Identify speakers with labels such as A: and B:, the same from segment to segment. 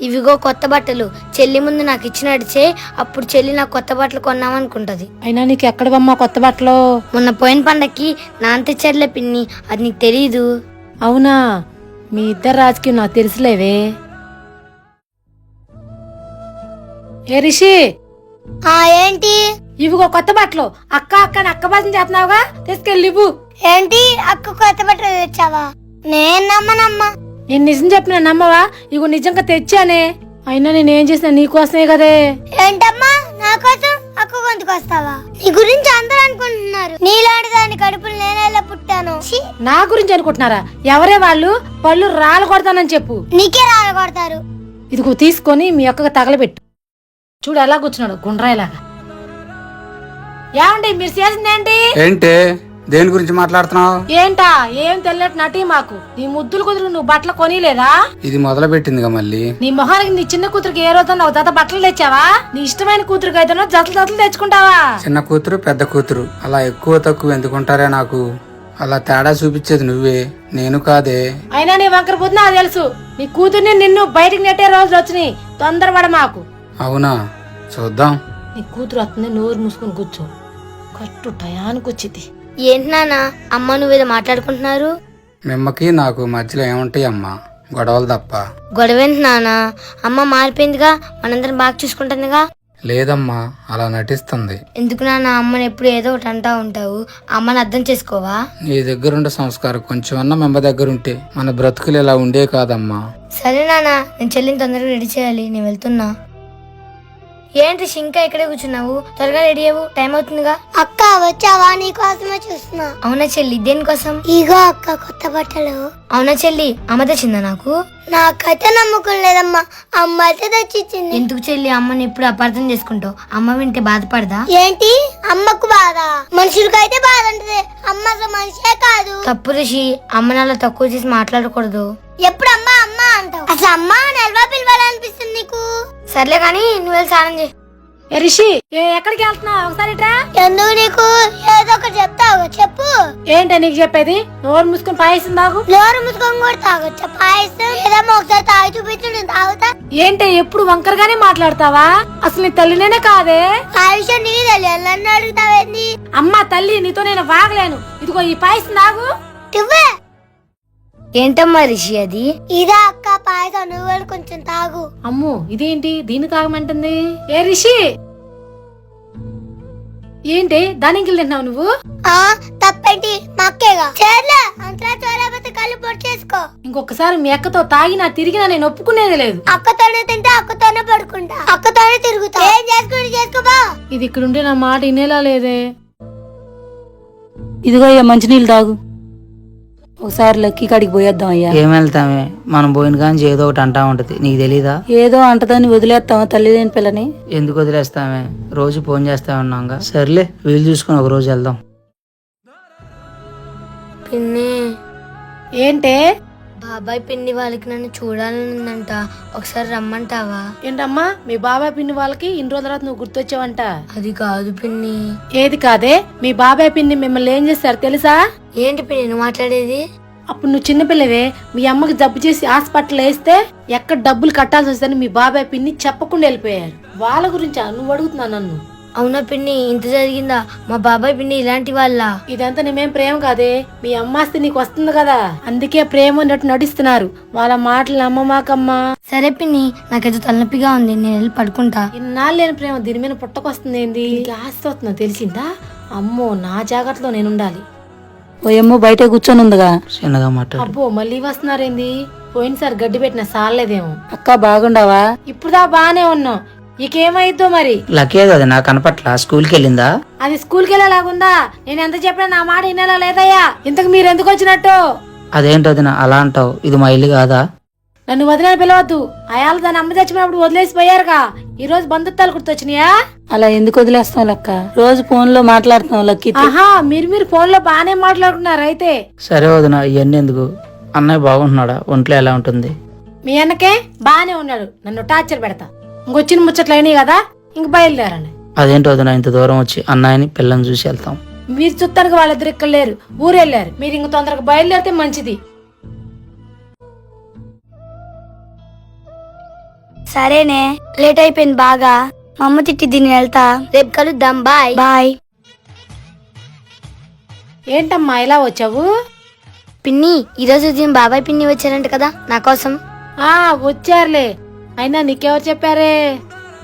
A: ఇవిగో కొత్త బట్టలు. చెల్లి ముందు నాకు ఇచ్చి నడిచే, అప్పుడు చెల్లి నాకు కొత్త బట్టలు కొన్నామనుకుంటది.
B: అయినా నీకు ఎక్కడవమ్మా కొత్త బట్టలు?
A: మొన్న పోయిన పండక్కి నాన్న తెచ్చారులే పిన్ని, అది నీకు తెలీదు.
B: అవునా, మీ ఇద్దరు రాజకీయం నాకు తెలుసులేవే. ఏ రిషి,
A: ఏంటి?
B: ఇవిగో కొత్త బట్టలు. అక్క అక్క అక్క బాసం చేస్తున్నావుగా, తీసుకెళ్ళి ఇవ్వు.
A: ఏంటి అక్క కొత్త బట్టలు తెచ్చావా? నేను నమ్మనమ్మా.
B: నేను నిజం చెప్పిన నమ్మవా? ఇగో నిజంగా తెచ్చానే. అయినా నేనేం చేసినా నీకోసమే కదే.
A: ఏంటమ్మా నా కోసం అక్క గొంతుకొస్తావా? నీ గురించి అందరూ అనుకుంటున్నారు, నీలాంటి దాని కడుపులు నేనేలా పుట్టాను.
B: నా గురించి అనుకుంటున్నారా? ఎవరే వాళ్ళు? పళ్ళు రాళ్ళు కొడతానని చెప్పు.
A: నీకే రాళ్ళు కొడతారు.
B: ఇదిగో తీసుకొని మీ అక్కకు తగలబెట్టు. చూడు ఎలా కూర్చున్నాడు గుండ్రాయిలాగా. ఏమండి మీరు చేసిందేంటి?
C: ఏంటి, దేని గురించి మాట్లాడుతున్నావు?
B: ఏంటా ఏం తెలియట్ నటి మాకు. నీ ముద్దులు కుదురు నువ్వు బట్టలు కొనిలేదా?
C: ఇది మొదలు పెట్టిందిగా మళ్ళీ.
B: నీ మొహానికి నీ చిన్న కూతురికి ఏ రోజు ఒక జత బట్టలు తెచ్చావా? నీ ఇష్టమైన కూతురికి అయితే జతలు తెచ్చుకుంటావా?
C: చిన్న కూతురు పెద్ద కూతురు అలా ఎక్కువ తక్కువ ఎందుకుంటారే? నాకు అలా తేడా చూపించేది నువ్వే, నేను కాదే.
B: అయినా నీ వంకర బుద్ధి నాకు తెలుసు. నీ కూతుర్ని నిన్ను బయటికి నెట్టే రోజులు వచ్చినాయి, తొందరపడ మాకు.
C: అవునా, చూద్దాం.
B: నీ కూతురు వస్తుంది, నోరు మూసుకుని కూర్చో. కట్టు టయానికి వచ్చింది.
A: ఏంటి నాన్న అమ్మ నువ్వేదో మాట్లాడుకుంటున్నారు?
C: మిమ్మకి నాకు మధ్యలో ఏముంటాయి అమ్మా, గొడవలు తప్ప.
A: గొడవేంటి నాన్న? అమ్మ మారిపోయిందిగా, మనందరం బాగా చూసుకుంటుందిగా.
C: లేదమ్మా, అలా నటిస్తుంది.
A: ఎందుకు నాన్న అమ్మని ఎప్పుడు ఏదో ఒకటి అంటా ఉంటావు? అమ్మని అర్థం చేసుకోవా?
C: నీ దగ్గరుండే సంస్కారం కొంచెం అన్న మెమ్మ దగ్గరుంటే మన బ్రతుకులు ఇలా ఉండే కాదమ్మా.
A: సరే నాన్న, నేను చెల్లిని తొందరగా రెడీ చేయాలి, నేను వెళ్తున్నా. ఏంటి ఇంకా ఇక్కడే కూర్చున్నావు? త్వరగా రెడీ అవ్వు, టైం అవుతుందిగా. అక్క వచ్చావా? నీ కోసమే చూస్తున్నా. అవునా చెల్లి, దేనికోసం? ఇగో అక్క కొత్త బట్టలు. అవునా చెల్లి, అమ్మ తెచ్చిందా నాకు? నాకైతే నమ్మకం లేదమ్మా, అమ్మ అయితే తెచ్చిచ్చింది. ఎందుకు చెల్లి అమ్మని ఎప్పుడు అపార్థం చేసుకుంటావు? అమ్మ వింటే బాధపడదా? ఏంటి అమ్మకు బాధ? మనుషులకైతే బాధ ఉంటుంది, అమ్మ అసలు మనిషే కాదు. తప్పు రిషి, అమ్మని అలా తక్కువ చేసి మాట్లాడకూడదు. ఎప్పుడు అమ్మ అమ్మ అంటావు? అసలు అమ్మ నెలవా పిలవాలనిపిస్తుంది నీకు? సర్లే కానీ నువ్వు వెళ్ళి స్నానం చేయి.
B: రిషి ఎక్కడికి వెళ్తున్నావు? ఒకసారి
A: ఎందుకు నీకు ఏదో ఒకటి చెప్తావు, చెప్పు.
B: ఏంటి నీకు చెప్పేది? నోరు మూసుకొని పాయసం తాగు.
A: నోరు మూసుకొని కూడా తాగొచ్చా పాయసం? ఏదమ్మా ఒకసారి తాగి చూపించు, నేను తాగుతా.
B: ఏంటి ఎప్పుడు వంకరగానే మాట్లాడతావా? అసలు నీ తల్లినేనే కాదే.
A: ఆ విషయం నీకు తెలియాలి, నన్ను అడుగుతావేంది?
B: అమ్మా తల్లి, నీతో నేను వాగలేను. ఇదిగో ఈ పాయసం తాగు.
A: నువ్వే ఏంటమ్మా రిషి అది? ఇదా అక్క పాయసం, నువ్వు కొంచెం తాగు.
B: అమ్మో ఇదేంటి దీన్ని తాగమంటుంది? ఏ రిషి, ఏంటి దానికి తింటున్నావు నువ్వు?
A: తప్పేంటి మా అక్కేగా. చేర్లే అంతలా చోరబోతే కళ్ళు పొడి చేసుకో.
B: ఇంకొకసారి మీ అక్కతో తాగినా తిరిగినా నేను ఒప్పుకునేది లేదు.
A: అక్కతోనే తింటే అక్కతోనే పడుకుంటా, అక్కతోనే తిరుగుతా. ఏం చేసుకుంటే చేసుకోబా.
B: ఇది ఇక్కడ ఉంటే నా మాట వినేలా లేదే.
D: ఇదిగో అయ్యా మంచినీళ్ళు తాగు. ఒకసారి లక్కీ కాడికి పోయేద్దాం అయ్యా.
E: ఏం వెళ్తామే, మనం పోయిన కానీ ఏదో ఒకటి అంటా ఉంటది, నీకు తెలీదా?
D: ఏదో అంటదని వదిలేస్తావా తల్లిదేని పిల్లని?
E: ఎందుకు వదిలేస్తామే, రోజు ఫోన్ చేస్తా ఉన్నాగా. సర్లే వీలు చూసుకుని ఒక రోజు వెళ్దాం.
A: పిన్ని
B: ఏంటే?
A: బాబాయ్ పిన్ని వాళ్ళకి నన్ను చూడాలని ఉందంట, ఒకసారి రమ్మంటావా?
B: ఏంటమ్మా మీ బాబాయ్ పిన్ని వాళ్ళకి ఇన్ని రోజుల తర్వాత నువ్వు గుర్తొచ్చావంట?
A: అది కాదు పిన్ని.
B: ఏది కాదే, మీ బాబాయ్ పిన్ని మిమ్మల్ని ఏం చేస్తారు తెలుసా?
A: ఏంటి పిన్ని నువ్వు మాట్లాడేది?
B: అప్పుడు నువ్వు చిన్నపిల్లవే, మీ అమ్మకి జబ్బు చేసి హాస్పిటల్ వేస్తే ఎక్కడ డబ్బులు కట్టాల్సి వస్తుందని మీ బాబాయ్ పిన్ని చెప్పకుండా వెళ్ళిపోయారు. వాళ్ళ గురించా నువ్వు అడుగుతున్నావు నన్ను?
A: అవునా పిన్ని, ఇంత జరిగిందా? మా బాబాయ్ పిన్ని ఇలాంటి వాళ్ళ?
B: ఇదంతా నేమేం ప్రేమ కాదే, మీ అమ్మాస్తి నీకు వస్తుంది కదా, అందుకే ప్రేమ ఉన్నట్టు నటిస్తున్నారు. వాళ్ళ మాటలు నమ్మమాకమ్మా.
A: సరే పిన్ని, నాకేదో తలనొప్పిగా ఉంది, నేను వెళ్ళి పడుకుంటా.
B: ఇన్నాళ్ళు లేని ప్రేమ దీని మీద పుట్టకొస్తుంది ఏంది? ఆస్తి వస్తుందో తెలిసిందా? అమ్మో నా జాగ్రత్తలో నేను ఉండాలి.
D: ఓయమ్మో బయట కూర్చొని ఉందిగా.
E: చిన్నగా మాట్లాడు.
B: అబ్బో మళ్ళీ వస్తున్నారేంది? పోయినసారి గడ్డి పెట్టిన సాలేదేమో.
D: అక్క బాగుండావా?
B: ఇప్పుడుదా బానే ఉన్నాం, ఇకేమైద్దో మరి.
E: లక్కీ అది నాకు కనపట్ల, స్కూల్కి వెళ్ళిందా?
B: అది స్కూల్కి వెళ్ళేలాగుందా? నేను ఎంత చెప్పినా నా మాట వినేలా లేదయ్యా. ఇంతకు మీరు ఎందుకు వచ్చినట్టు?
E: అదేంటది అలా అంటావు, ఇది మా ఇల్లు కాదా?
B: నన్ను వదిలేని పిలవద్దు. అయాలు దాని అమ్మ చచ్చిపోయినప్పుడు వదిలేసిపోయారుగా, ఈ రోజు బంధుత్వాలు గుర్తొచ్చినాయా?
D: అలా ఎందుకు వదిలేస్తాం లక్క, రోజు ఫోన్ లో మాట్లాడుతాం లక్కీ.
B: ఆహా, మీరు ఫోన్ లో బానే మాట్లాడుకున్నారు అయితే.
E: సరే వదిన, ఇవన్నీ ఎందుకు? అన్నయ్య బాగుంటున్నాడా? ఒంట్లో ఎలా ఉంటుంది?
B: మీ అన్నకే బానే ఉన్నాడు, నన్ను టార్చర్ పెడతా. ఇంకొచ్చిన ముచ్చట్లు అయినాయి కదా, ఇంక బయలుదేరండి.
E: అదేంటి వదిన ఇంత దూరం వచ్చి అన్నయ్యని పిల్లని చూసి వెళ్తాం?
B: మీరు చూస్తానికి వాళ్ళిద్దరు ఇక్కడ లేరు, ఊరెళ్ళారు. మీరు ఇంక తొందరగా బయలుదేరితే మంచిది.
A: సరేనే, లేట్ అయిపోయింది బాగా. మా అమ్మ తిట్టి దీన్ని వెళ్తా. రేపు కలుద్దాం. Bye bye.
B: ఏంటమ్మా ఇలా వచ్చావు?
A: పిన్ని, ఈరోజు దీని బాబాయ్ పిన్ని వచ్చారంట కదా నా కోసం.
B: వచ్చారులే. అయినా నీకెవరు చెప్పారే?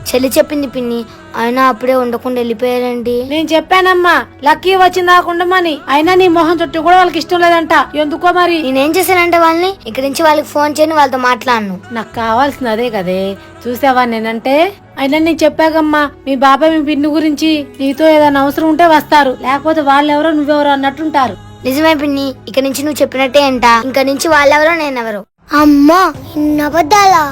A: చెల్లి చెప్పింది పిన్ని. అయినా అప్పుడే ఉండకుండా వెళ్ళిపోయారండి.
B: నేను చెప్పానమ్మా లక్కీ వచ్చింది ఉండమని. అయినా నీ మొహం చుట్టూ కూడా వాళ్ళకి ఇష్టం లేదంట. ఎందుకో మరి.
A: నేనేం చేశానంటే వాళ్ళని ఇక్కడి నుంచి వాళ్ళకి ఫోన్ చేయని వాళ్ళతో మాట్లాడను.
B: నాకు కావాల్సింది అదే కదే. చూసావా నేనంటే? అయినా నేను చెప్పాగమ్మా మీ బాబాయ్ మీ పిన్ని గురించి. నీతో ఏదైనా అవసరం ఉంటే వస్తారు, లేకపోతే వాళ్ళెవరో నువ్వెవరో అన్నట్టుంటారు.
A: నిజమే పిన్ని, ఇక నుంచి నువ్వు చెప్పినట్టే అంట. ఇంక నుంచి వాళ్ళెవరో నేనెవరో. అమ్మా, ఇన్ని అబద్ధాలా?